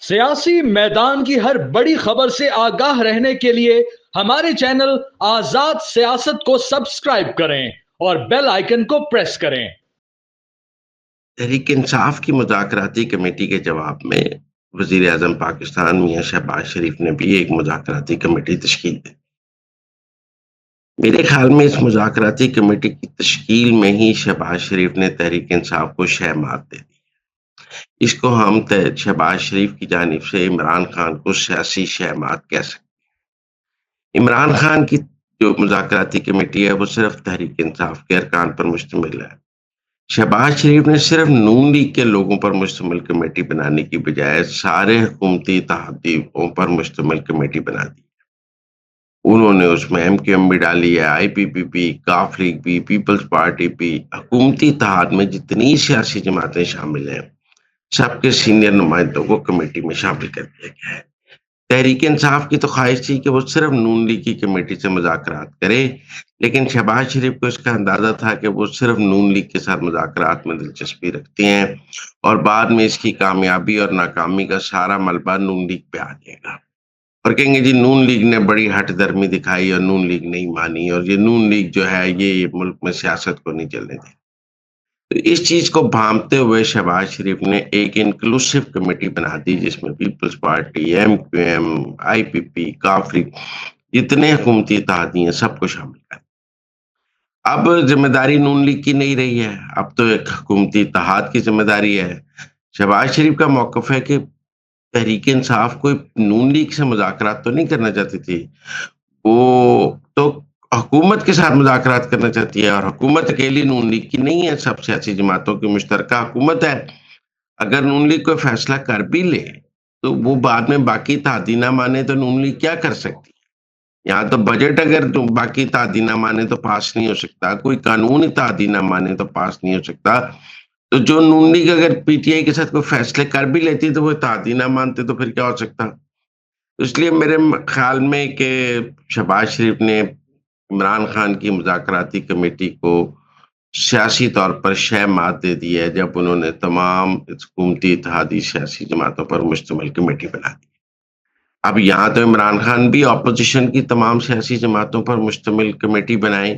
سیاسی میدان کی ہر بڑی خبر سے آگاہ رہنے کے لیے ہمارے چینل آزاد سیاست کو سبسکرائب کریں اور بیل آئیکن کو پریس کریں۔ تحریک انصاف کی مذاکراتی کمیٹی کے جواب میں وزیر اعظم پاکستان میاں شہباز شریف نے بھی ایک مذاکراتی کمیٹی تشکیل دی۔ میرے خیال میں اس مذاکراتی کمیٹی کی تشکیل میں ہی شہباز شریف نے تحریک انصاف کو شہ مات دے دی۔ اس کو ہم شہباز شریف کی جانب سے عمران خان کو سیاسی شہ مات کہہ سکتے ہیں۔ عمران خان کی جو مذاکراتی کمیٹی ہے وہ صرف تحریک انصاف کے ارکان پر مشتمل ہے۔ شہباز شریف نے صرف نون لیگ کے لوگوں پر مشتمل کمیٹی بنانے کی بجائے سارے حکومتی اتحادیوں پر مشتمل کمیٹی بنا دی۔ انہوں نے اس میں ایم کیو ایم بھی ڈالی ہے، آئی پی پی بھی، کاف لیگ بھی، پیپلز پارٹی بھی۔ حکومتی اتحاد میں جتنی سیاسی جماعتیں شامل ہیں سب کے سینئر نمائندوں کو کمیٹی میں شامل کر دیا گیا ہے۔ تحریک انصاف کی تو خواہش تھی کہ وہ صرف نون لیگ کی کمیٹی سے مذاکرات کرے، لیکن شہباز شریف کو اس کا اندازہ تھا کہ وہ صرف نون لیگ کے ساتھ مذاکرات میں دلچسپی رکھتے ہیں اور بعد میں اس کی کامیابی اور ناکامی کا سارا ملبہ نون لیگ پہ آ جائے گا اور کہیں گے جی نون لیگ نے بڑی ہٹ درمی دکھائی اور نون لیگ نہیں مانی، اور یہ نون لیگ جو ہے یہ ملک میں سیاست کو نہیں چلنے دے۔ تو اس چیز کو بھانپتے ہوئے شہباز شریف نے ایک انکلوسیو کمیٹی بنا دی جس میں Peoples Party, M Q M, I P P, کاف لیگ، جتنے حکومتی اتحادی ہیں سب کو شامل کر۔ اب ذمہ داری نون لیگ کی نہیں رہی ہے، اب تو ایک حکومتی اتحاد کی ذمہ داری ہے۔ شہباز شریف کا موقف ہے کہ تحریک انصاف کوئی نون لیگ سے مذاکرات تو نہیں کرنا چاہتی تھی، وہ تو حکومت کے ساتھ مذاکرات کرنا چاہتی ہے، اور حکومت اکیلی نون لیگ کی نہیں ہے، سب سیاسی جماعتوں کی مشترکہ حکومت ہے۔ اگر نون لیگ کوئی فیصلہ کر بھی لے تو وہ بعد میں باقی اتحادی نہ مانے تو نون لیگ کیا کر سکتی؟ یہاں تو بجٹ اگر باقی اتحادی نہ مانے تو پاس نہیں ہو سکتا، کوئی قانون اتحادی نہ مانے تو پاس نہیں ہو سکتا۔ تو جو نون لیگ اگر پی ٹی آئی کے ساتھ کوئی فیصلے کر بھی لیتی تو وہ اتحادی نہ مانتے تو پھر کیا ہو سکتا؟ اس لیے میرے خیال میں کہ شہباز شریف نے عمران خان کی مذاکراتی کمیٹی کو سیاسی طور پر شہ مات دے دی ہے جب انہوں نے تمام حکومتی اتحادی سیاسی جماعتوں پر مشتمل کمیٹی بنا دی۔ اب یہاں تو عمران خان بھی اپوزیشن کی تمام سیاسی جماعتوں پر مشتمل کمیٹی بنائیں،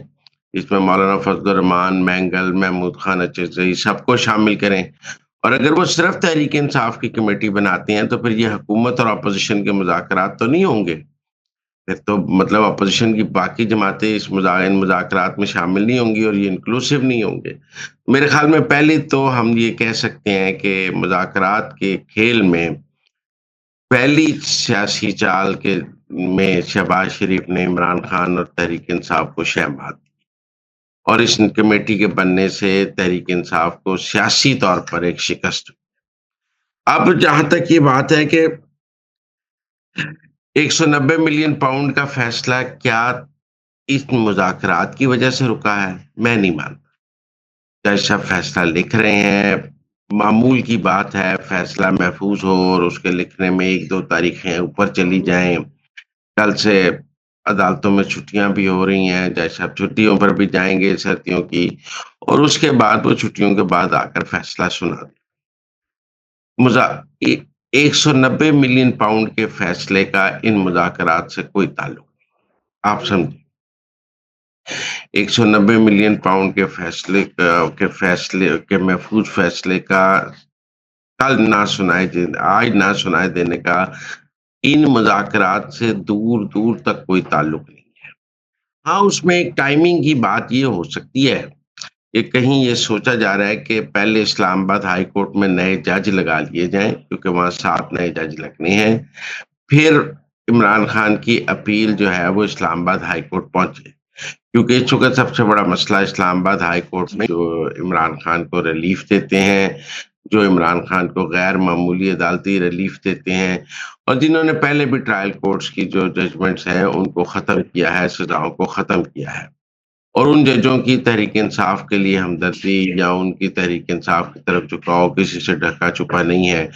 اس میں مولانا فضل الرحمان، مینگل، محمود خان اچرزئی سب کو شامل کریں، اور اگر وہ صرف تحریک انصاف کی کمیٹی بناتے ہیں تو پھر یہ حکومت اور اپوزیشن کے مذاکرات تو نہیں ہوں گے، پھر تو مطلب اپوزیشن کی باقی جماعتیں ان مذاکرات میں شامل نہیں ہوں گی اور یہ انکلوسیو نہیں ہوں گے۔ میرے خیال میں پہلے تو ہم یہ کہہ سکتے ہیں کہ مذاکرات کے کھیل میں پہلی سیاسی چال میں شہباز شریف نے عمران خان اور تحریک انصاف کو شہ مات دی، اور اس کمیٹی کے بننے سے تحریک انصاف کو سیاسی طور پر ایک شکست۔ اب جہاں تک یہ بات ہے کہ 190 ملین پاؤنڈ کا فیصلہ کیا اس مذاکرات کی وجہ سے رکا ہے، میں نہیں مانتا۔ جج صاحب فیصلہ لکھ رہے ہیں، معمول کی بات ہے فیصلہ محفوظ ہو اور اس کے لکھنے میں 1-2 تاریخیں اوپر چلی جائیں۔ کل سے عدالتوں میں چھٹیاں بھی ہو رہی ہیں، جج صاحب چھٹیوں پر بھی جائیں گے سردیوں کی، اور اس کے بعد وہ چھٹیوں کے بعد آ کر فیصلہ سنا دیں۔ 190 ملین پاؤنڈ کے فیصلے کا ان مذاکرات سے کوئی تعلق نہیں، آپ سمجھیں۔ 190 ملین پاؤنڈ کے فیصلے کے محفوظ فیصلے کا آج نہ سنائے دینے کا ان مذاکرات سے دور دور تک کوئی تعلق نہیں ہے۔ ہاں، اس میں ایک ٹائمنگ کی بات یہ ہو سکتی ہے کہ کہیں یہ سوچا جا رہا ہے کہ پہلے اسلام آباد ہائی کورٹ میں نئے جج لگا لیے جائیں، کیونکہ وہاں 7 نئے جج لگنے ہیں، پھر عمران خان کی اپیل جو ہے وہ اسلام آباد ہائی کورٹ پہنچے، کیونکہ اس وقت سب سے بڑا مسئلہ اسلام آباد ہائی کورٹ میں جو عمران خان کو ریلیف دیتے ہیں، جو عمران خان کو غیر معمولی عدالتی ریلیف دیتے ہیں، اور جنہوں نے پہلے بھی ٹرائل کورٹس کی جو ججمنٹس ہیں ان کو ختم کیا ہے، سزاؤں کو ختم کیا ہے، اور ان ججوں کی تحریک انصاف کے لیے ہمدردی یا ان کی تحریک انصاف کی طرف جھکاؤ کسی سے ڈھکا چھپا نہیں ہے،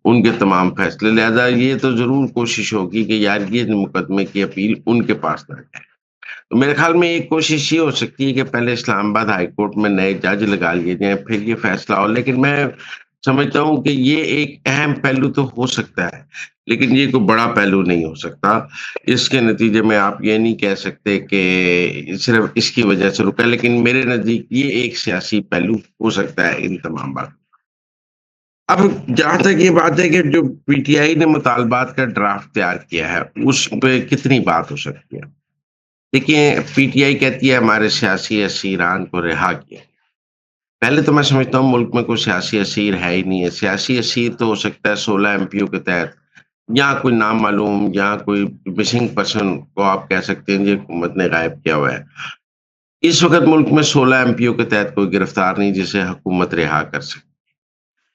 ان کے تمام فیصلے، لہذا یہ تو ضرور کوشش ہوگی کہ یار یہ مقدمے کی اپیل ان کے پاس نہ جائے۔ تو میرے خیال میں ایک کوشش یہ ہو سکتی ہے کہ پہلے اسلام آباد ہائی کورٹ میں نئے جج لگا لیے جائیں، پھر یہ فیصلہ ہو، لیکن میں سمجھتا ہوں کہ یہ ایک اہم پہلو تو ہو سکتا ہے، لیکن یہ کوئی بڑا پہلو نہیں ہو سکتا۔ اس کے نتیجے میں آپ یہ نہیں کہہ سکتے کہ صرف اس کی وجہ سے رکا، لیکن میرے نزدیک یہ ایک سیاسی پہلو ہو سکتا ہے ان تمام بات۔ اب جہاں تک یہ بات ہے کہ جو پی ٹی آئی نے مطالبات کا ڈرافٹ تیار کیا ہے اس پہ کتنی بات ہو سکتی ہے؟ دیکھیے، پی ٹی آئی کہتی ہے ہمارے سیاسی اسیران کو رہا کیا۔ پہلے تو میں سمجھتا ہوں ملک میں کوئی سیاسی اسیر ہے ہی نہیں ہے۔ سیاسی اسیر تو ہو سکتا ہے 16 ایم پی او کے تحت، یا کوئی نام معلوم، یا کوئی مسنگ پرسن کو آپ کہہ سکتے ہیں جی حکومت نے غائب کیا ہوا ہے۔ اس وقت ملک میں 16 ایم پی او کے تحت کوئی گرفتار نہیں جسے حکومت رہا کر سکے۔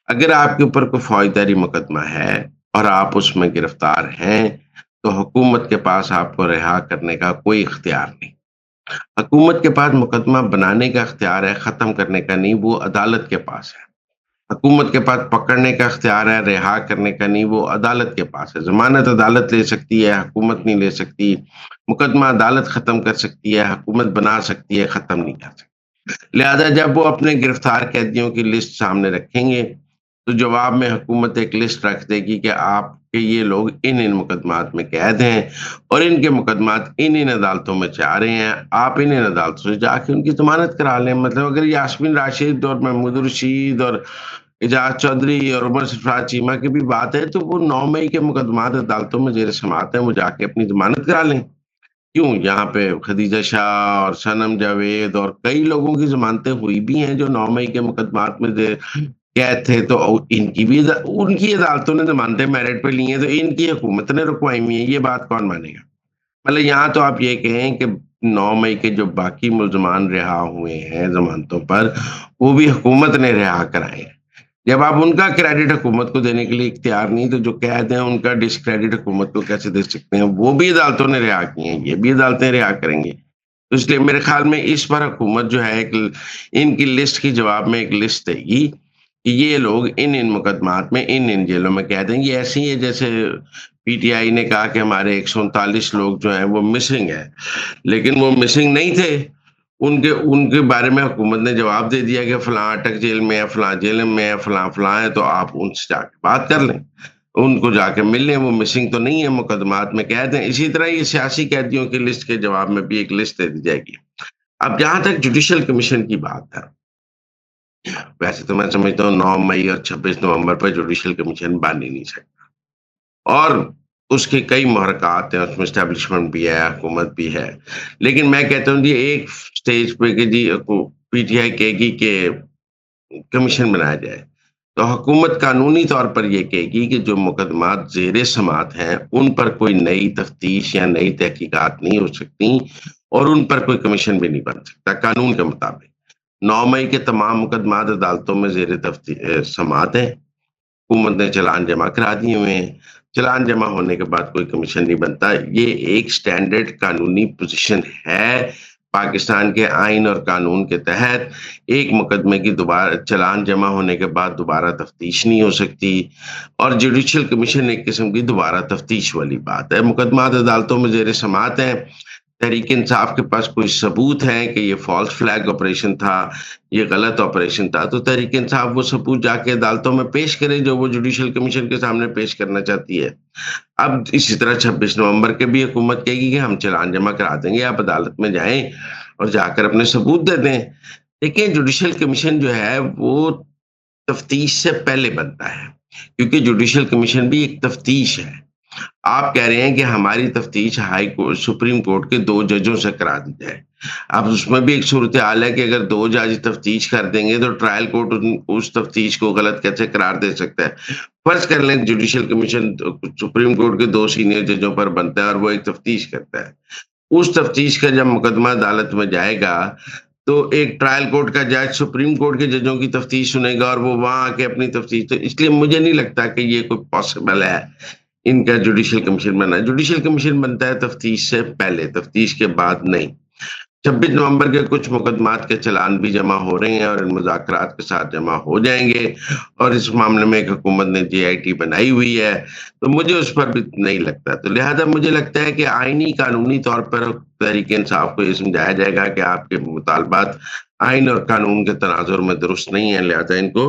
اگر آپ کے اوپر کوئی فوجداری مقدمہ ہے اور آپ اس میں گرفتار ہیں تو حکومت کے پاس آپ کو رہا کرنے کا کوئی اختیار نہیں۔ حکومت کے پاس مقدمہ بنانے کا اختیار ہے، ختم کرنے کا نہیں، وہ عدالت کے پاس ہے۔ حکومت کے پاس پکڑنے کا اختیار ہے، رہا کرنے کا نہیں، وہ عدالت کے پاس ہے۔ ضمانت عدالت لے سکتی ہے، حکومت نہیں لے سکتی۔ مقدمہ عدالت ختم کر سکتی ہے، حکومت بنا سکتی ہے، ختم نہیں کر سکتی۔ لہذا جب وہ اپنے گرفتار قیدیوں کی لسٹ سامنے رکھیں گے تو جواب میں حکومت ایک لسٹ رکھ دے گی کہ آپ کے یہ لوگ ان مقدمات میں قید ہیں اور ان کے مقدمات ان عدالتوں میں چاہ رہے ہیں، آپ ان عدالتوں سے جا کے ان کی ضمانت کرا لیں۔ مطلب اگر یاسمین راشد اور محمود رشید اور اعجاز چودھری اور عمر سرفراز چیمہ کی بھی بات ہے تو وہ 9 مئی کے مقدمات عدالتوں میں زیر سماعت ہیں، وہ جا کے اپنی ضمانت کرا لیں۔ کیوں؟ یہاں پہ خدیجہ شاہ اور صنم جاوید اور کئی لوگوں کی ضمانتیں ہوئی بھی ہیں جو 9 مئی کے مقدمات میں قید تھے، تو ان کی بھی ان کی عدالتوں نے ضمانتیں میرٹ پہ لی ہیں، تو ان کی حکومت نے رکوائی ہوئی ہیں۔ یہ بات کون مانے گا؟ مطلب یہاں تو آپ یہ کہیں کہ 9 مئی کے جو باقی ملزمان رہا ہوئے ہیں ضمانتوں پر، وہ بھی حکومت نے رہا کرائے ہیں۔ جب آپ ان کا کریڈٹ حکومت کو دینے کے لیے اختیار نہیں تو جو قید ہیں ان کا ڈسکریڈٹ حکومت کو کیسے دے سکتے ہیں؟ وہ بھی عدالتوں نے رہا کی ہیں، یہ بھی عدالتیں رہا کریں گی۔ تو اس لیے میرے خیال میں اس پر حکومت جو ہے ان کی لسٹ کی جواب میں ایک لسٹ دے گی کہ یہ لوگ ان مقدمات میں ان جیلوں میں قید ہیں۔ یہ ایسی ہی ہے جیسے پی ٹی آئی نے کہا کہ ہمارے 139 لوگ جو ہیں وہ مسنگ ہیں، لیکن وہ مسنگ نہیں تھے۔ ان کے بارے میں حکومت نے جواب دے دیا کہ فلاں اٹک جیل میں ہے، فلاں جیل میں ہے، فلاں فلاں ہے، تو آپ ان سے جا کے بات کر لیں، ان کو جا کے مل لیں، وہ مسنگ تو نہیں ہے، مقدمات میں قید ہیں۔ اسی طرح یہ سیاسی قیدیوں کی لسٹ کے جواب میں بھی ایک لسٹ دے دی جائے گی۔ اب جہاں تک جوڈیشل کمیشن کی بات ہے، ویسے تو میں سمجھتا ہوں 9 مئی اور 26 نومبر پر جوڈیشل کمیشن بن ہی نہیں سکتا، اور اس کے کئی محرکات ہیں، اس میں اسٹیبلشمنٹ بھی ہے، حکومت بھی ہے۔ لیکن میں کہتا ہوں جی ایک سٹیج پہ کہ جی پی ٹی آئی کہے گی کہ کمیشن بنایا جائے تو حکومت قانونی طور پر یہ کہے گی کہ جو مقدمات زیر سماعت ہیں ان پر کوئی نئی تفتیش یا نئی تحقیقات نہیں ہو سکتی اور ان پر کوئی کمیشن بھی نہیں بن سکتا قانون کے مطابق۔ 9 مئی کے تمام مقدمات عدالتوں میں زیر سماعت ہیں، حکومت نے چلان جمع کرا دیے ہوئے ہیں، چلان جمع ہونے کے بعد کوئی کمیشن نہیں بنتا۔ یہ ایک سٹینڈرڈ قانونی پوزیشن ہے پاکستان کے آئین اور قانون کے تحت۔ ایک مقدمے کی دوبارہ چلان جمع ہونے کے بعد دوبارہ تفتیش نہیں ہو سکتی، اور جوڈیشل کمیشن ایک قسم کی دوبارہ تفتیش والی بات ہے۔ مقدمات عدالتوں میں زیر سماعت ہیں، تحریک انصاف کے پاس کوئی ثبوت ہے کہ یہ فالس فلیگ آپریشن تھا، یہ غلط آپریشن تھا، تو تحریک انصاف وہ ثبوت جا کے عدالتوں میں پیش کرے جو وہ جوڈیشل کمیشن کے سامنے پیش کرنا چاہتی ہے۔ اب اسی طرح 26 نومبر کے بھی حکومت کہے گی کہ ہم چلان جمع کرا دیں گے، آپ عدالت میں جائیں اور جا کر اپنے ثبوت دے دیں۔ دیکھیں جوڈیشل کمیشن جو ہے وہ تفتیش سے پہلے بنتا ہے، کیونکہ جوڈیشل کمیشن بھی ایک تفتیش ہے۔ آپ کہہ رہے ہیں کہ ہماری تفتیش ہائی کورٹ سپریم کورٹ کے 2 ججوں سے کرا دی جائے۔ اب اس میں بھی ایک صورتحال ہے کہ اگر 2 جج تفتیش کر دیں گے تو ٹرائل کورٹ اس تفتیش کو غلط کیسے قرار دے سکتا ہے؟ فرض کر لیں جوڈیشل کمیشن سپریم کورٹ کے 2 سینئر ججوں پر بنتا ہے اور وہ ایک تفتیش کرتا ہے۔ اس تفتیش کا جب مقدمہ عدالت میں جائے گا تو ایک ٹرائل کورٹ کا جج سپریم کورٹ کے ججوں کی تفتیش سنے گا اور وہ وہاں آ کے اپنی تفتیش، تو اس لیے مجھے نہیں لگتا کہ یہ کوئی پاسبل ہے ان کا جوڈیشل کمیشن بننا۔ جوڈیشل کمیشن بنتا ہے تفتیش سے پہلے، تفتیش کے بعد نہیں۔ 26 نومبر کے کچھ مقدمات کے چلان بھی جمع ہو رہے ہیں اور ان مذاکرات کے ساتھ جمع ہو جائیں گے، اور اس معاملے میں ایک حکومت نے جے آئی ٹی بنائی ہوئی ہے، تو مجھے اس پر بھی نہیں لگتا۔ تو لہذا مجھے لگتا ہے کہ آئینی قانونی طور پر تحریک انصاف کو یہ سمجھایا جائے گا کہ آپ کے مطالبات آئین اور قانون کے تناظر میں درست نہیں ہیں، لہذا ان کو